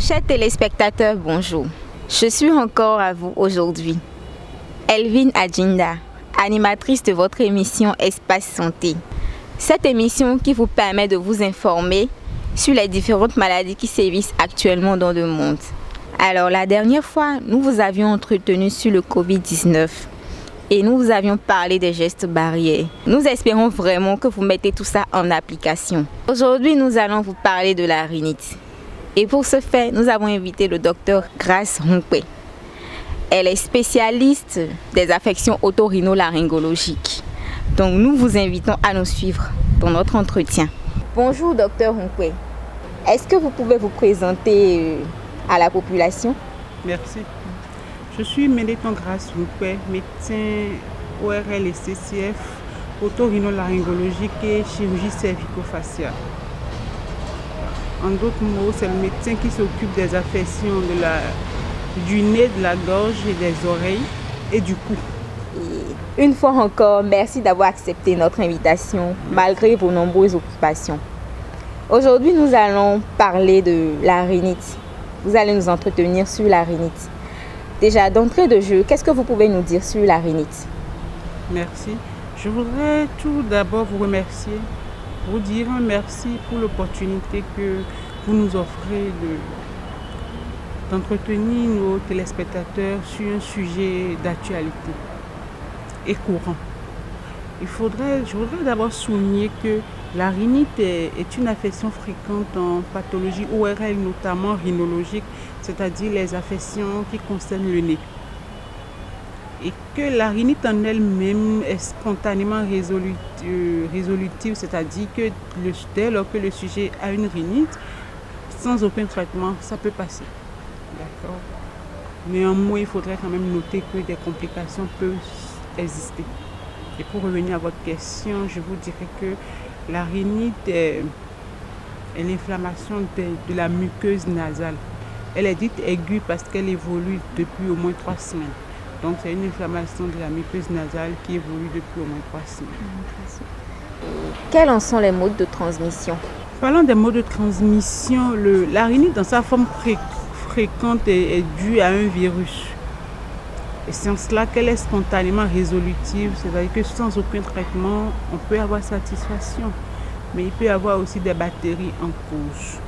Chers téléspectateurs, bonjour. Je suis encore à vous aujourd'hui. Elvin Adjinda, animatrice de votre émission Espace Santé. Cette émission qui vous permet de vous informer sur les différentes maladies qui sévissent actuellement dans le monde. Alors la dernière fois, nous vous avions entretenu sur le Covid-19 et nous vous avions parlé des gestes barrières. Nous espérons vraiment que vous mettez tout ça en application. Aujourd'hui, nous allons vous parler de la rhinite. Et pour ce faire, nous avons invité le docteur Grace Hunkwe. Elle est spécialiste des affections otorhinolaryngologiques. Donc nous vous invitons à nous suivre dans notre entretien. Bonjour docteur Hunkwe. Est-ce que vous pouvez vous présenter à la population? Merci. Je suis Méléton Grace Hunkwe, médecin ORL et CCF, otorhinolaryngologique et chirurgie cervico-faciale. En d'autres mots, c'est le médecin qui s'occupe des affections du nez, de la gorge et des oreilles et du cou. Et une fois encore, merci d'avoir accepté notre invitation malgré vos nombreuses occupations. Aujourd'hui, nous allons parler de la rhinite. Vous allez nous entretenir sur la rhinite. Déjà, d'entrée de jeu, qu'est-ce que vous pouvez nous dire sur la rhinite? Merci. Je voudrais tout d'abord vous remercier, vous dire un merci pour l'opportunité que vous nous offrez d'entretenir nos téléspectateurs sur un sujet d'actualité et courant. Je voudrais d'abord souligner que la rhinite est une affection fréquente en pathologie ORL, notamment rhinologique, c'est-à-dire les affections qui concernent le nez. Et que la rhinite en elle-même est spontanément résolutive, c'est-à-dire que dès lors que le sujet a une rhinite, sans aucun traitement, ça peut passer. D'accord. Néanmoins, il faudrait quand même noter que des complications peuvent exister. Et pour revenir à votre question, je vous dirais que la rhinite est l'inflammation de la muqueuse nasale. Elle est dite aiguë parce qu'elle évolue depuis au moins 3 semaines. Donc c'est une inflammation de la muqueuse nasale qui évolue depuis au moins 3 semaines. Quels en sont les modes de transmission? Parlant des modes de transmission, la rhinite dans sa forme fréquente est due à un virus. Et c'est en cela qu'elle est spontanément résolutive, c'est-à-dire que sans aucun traitement, on peut avoir satisfaction. Mais il peut y avoir aussi des bactéries en cause.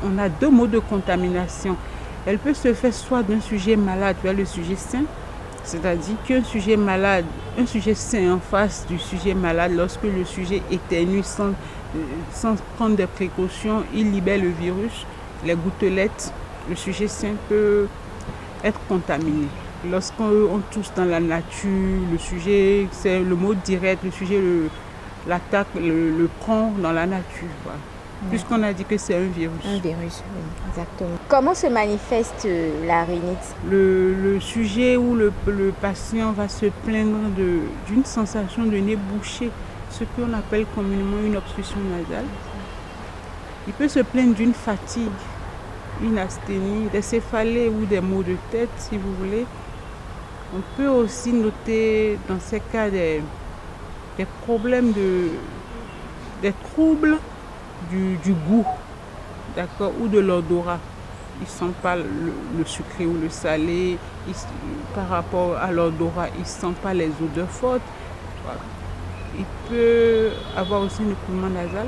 On a 2 modes de contamination. Elle peut se faire soit d'un sujet malade vers le sujet sain, c'est-à-dire qu'un sujet malade, un sujet sain en face du sujet malade, lorsque le sujet éternue sans prendre des précautions, il libère le virus, les gouttelettes, le sujet sain peut être contaminé. Lorsqu'on tousse dans la nature, le sujet, c'est le mot direct, le sujet l'attaque, le prend dans la nature. Voilà. Puisqu'on a dit que c'est un virus. Un virus, oui, exactement. Comment se manifeste la rhinite? Le sujet ou le patient va se plaindre d'une sensation de nez bouché, ce qu'on appelle communément une obstruction nasale. Il peut se plaindre d'une fatigue, une asthénie, des céphalées ou des maux de tête, si vous voulez. On peut aussi noter dans ces cas des problèmes des troubles du goût, d'accord, ou de l'odorat. Ils ne sentent pas le sucré ou le salé. Par rapport à l'odorat, ils ne sentent pas les odeurs fortes. Voilà. Il peut avoir aussi un écoulement nasal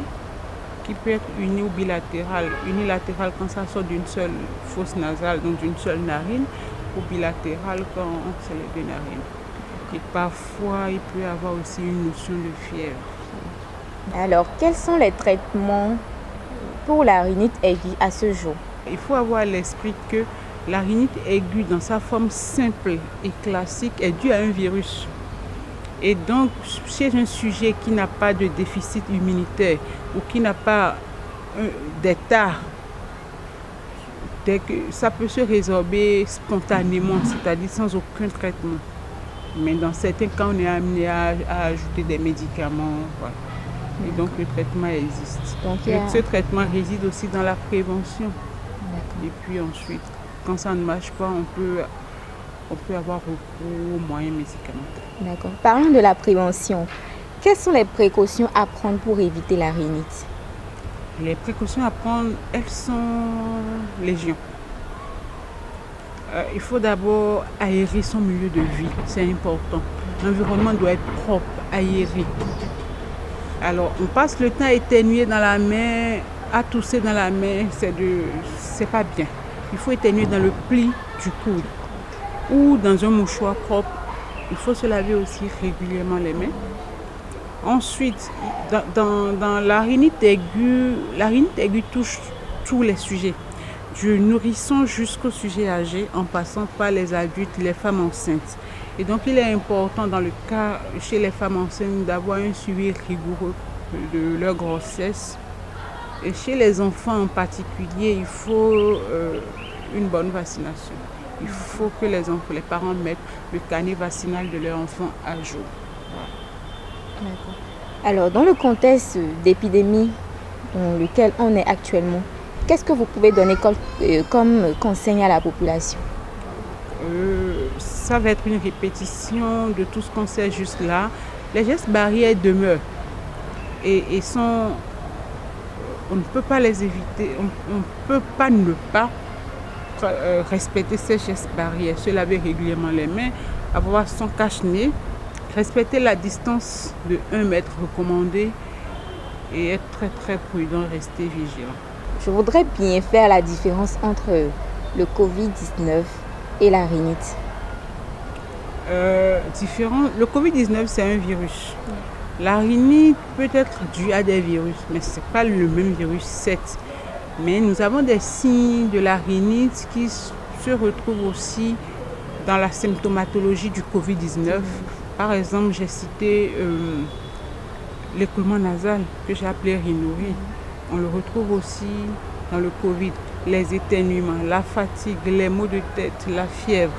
qui peut être uni ou bilatéral. Unilatéral quand ça sort d'une seule fosse nasale, donc d'une seule narine, ou bilatéral quand c'est les 2 narines. Et parfois, il peut y avoir aussi une notion de fièvre. Alors, quels sont les traitements pour la rhinite aiguë à ce jour? Il faut avoir à l'esprit que la rhinite aiguë, dans sa forme simple et classique, est due à un virus. Et donc, chez un sujet qui n'a pas de déficit immunitaire ou qui n'a pas d'état, ça peut se résorber spontanément, c'est-à-dire sans aucun traitement. Mais dans certains cas, on est amené à ajouter des médicaments. Voilà. Et donc le traitement existe. Ce traitement réside aussi dans la prévention. Et puis ensuite, quand ça ne marche pas, on peut avoir recours aux moyens médicamenteux. D'accord. Parlons de la prévention. Quelles sont les précautions à prendre pour éviter la rhinite? Les précautions à prendre, elles sont légion. Il faut d'abord aérer son milieu de vie, c'est important. L'environnement doit être propre, aéré. Alors, on passe le temps à éternuer dans la main, à tousser dans la main, c'est pas bien. Il faut éternuer dans le pli du coude ou dans un mouchoir propre. Il faut se laver aussi régulièrement les mains. Ensuite, dans la rhinite aiguë touche tous les sujets, du nourrisson jusqu'au sujet âgé, en passant par les adultes, les femmes enceintes. Et donc, il est important dans le cas chez les femmes enceintes d'avoir un suivi rigoureux de leur grossesse. Et chez les enfants en particulier, il faut une bonne vaccination. Il faut que les parents mettent le carnet vaccinal de leur enfant à jour. D'accord. Alors, dans le contexte d'épidémie dans lequel on est actuellement, qu'est-ce que vous pouvez donner comme conseil à la population? Ça va être une répétition de tout ce qu'on sait jusque-là. Les gestes barrières demeurent et on ne peut pas les éviter, on ne peut pas ne pas respecter ces gestes barrières, se laver régulièrement les mains, avoir son cache-nez, respecter la distance de 1 mètre recommandée et être très très prudent, rester vigilant. Je voudrais bien faire la différence entre le Covid-19 et la rhinite. Le Covid-19, c'est un virus. La rhinite peut être due à des virus, mais ce n'est pas le même virus, certes. Mais nous avons des signes de la rhinite qui se retrouvent aussi dans la symptomatologie du Covid-19. Par exemple, j'ai cité l'écoulement nasal que j'ai appelé rhinorrhée. On le retrouve aussi dans le Covid. Les éternuements, la fatigue, les maux de tête, la fièvre.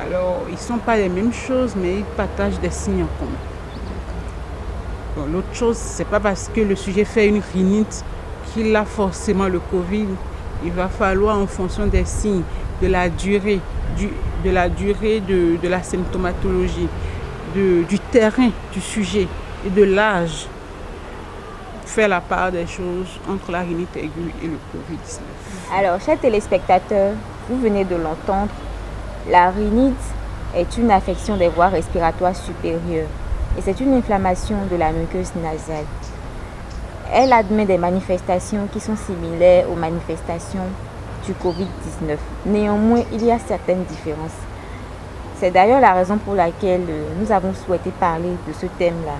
Alors, ils ne sont pas les mêmes choses, mais ils partagent des signes en commun. Bon, l'autre chose, ce n'est pas parce que le sujet fait une rhinite qu'il a forcément le Covid. Il va falloir, en fonction des signes, de la durée de la symptomatologie, du terrain du sujet et de l'âge, faire la part des choses entre la rhinite aiguë et le Covid-19. Alors, chers téléspectateurs, vous venez de l'entendre, la rhinite est une affection des voies respiratoires supérieures et c'est une inflammation de la muqueuse nasale. Elle admet des manifestations qui sont similaires aux manifestations du Covid-19. Néanmoins, il y a certaines différences. C'est d'ailleurs la raison pour laquelle nous avons souhaité parler de ce thème-là.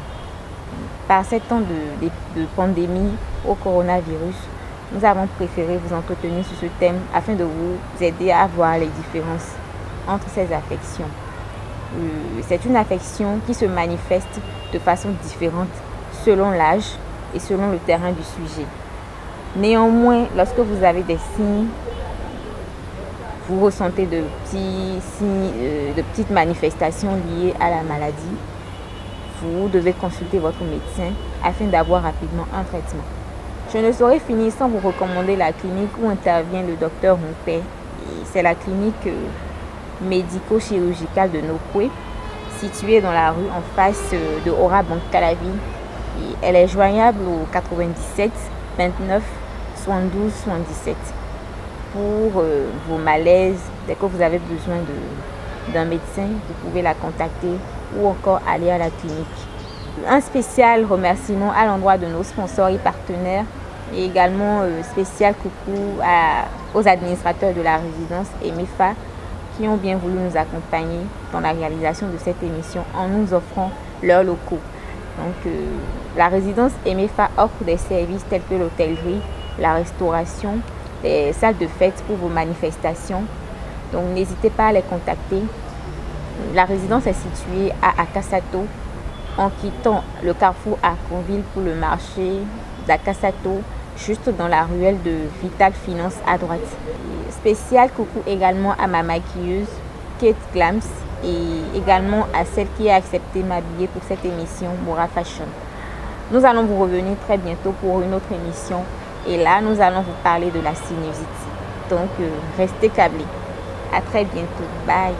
Par ces temps de pandémie au coronavirus, nous avons préféré vous entretenir sur ce thème afin de vous aider à voir les différences entre ces affections. C'est une affection qui se manifeste de façon différente selon l'âge et selon le terrain du sujet. Néanmoins, lorsque vous avez des signes, vous ressentez de petites manifestations liées à la maladie, vous devez consulter votre médecin afin d'avoir rapidement un traitement. Je ne saurais finir sans vous recommander la clinique où intervient le docteur Moupé. C'est la clinique médico-chirurgicale de Nokwe, située dans la rue en face de Ora Bancalavi. Elle est joignable au 97 29 72 77. Pour vos malaises, dès que vous avez besoin d'un médecin, vous pouvez la contacter ou encore aller à la clinique. Un spécial remerciement à l'endroit de nos sponsors et partenaires et également spécial coucou aux administrateurs de la résidence EMEFA qui ont bien voulu nous accompagner dans la réalisation de cette émission en nous offrant leurs locaux. Donc, la résidence EMEFA offre des services tels que l'hôtellerie, la restauration, des salles de fête pour vos manifestations. Donc, n'hésitez pas à les contacter. La résidence est située à Akasato, en quittant le carrefour Arconville pour le marché d'Akasato, juste dans la ruelle de Vital Finance à droite. Spécial coucou également à ma maquilleuse, Kate Glams, et également à celle qui a accepté m'habiller pour cette émission, Mora Fashion. Nous allons vous revenir très bientôt pour une autre émission. Et là, nous allons vous parler de la sinusite. Donc, restez câblés. À très bientôt. Bye.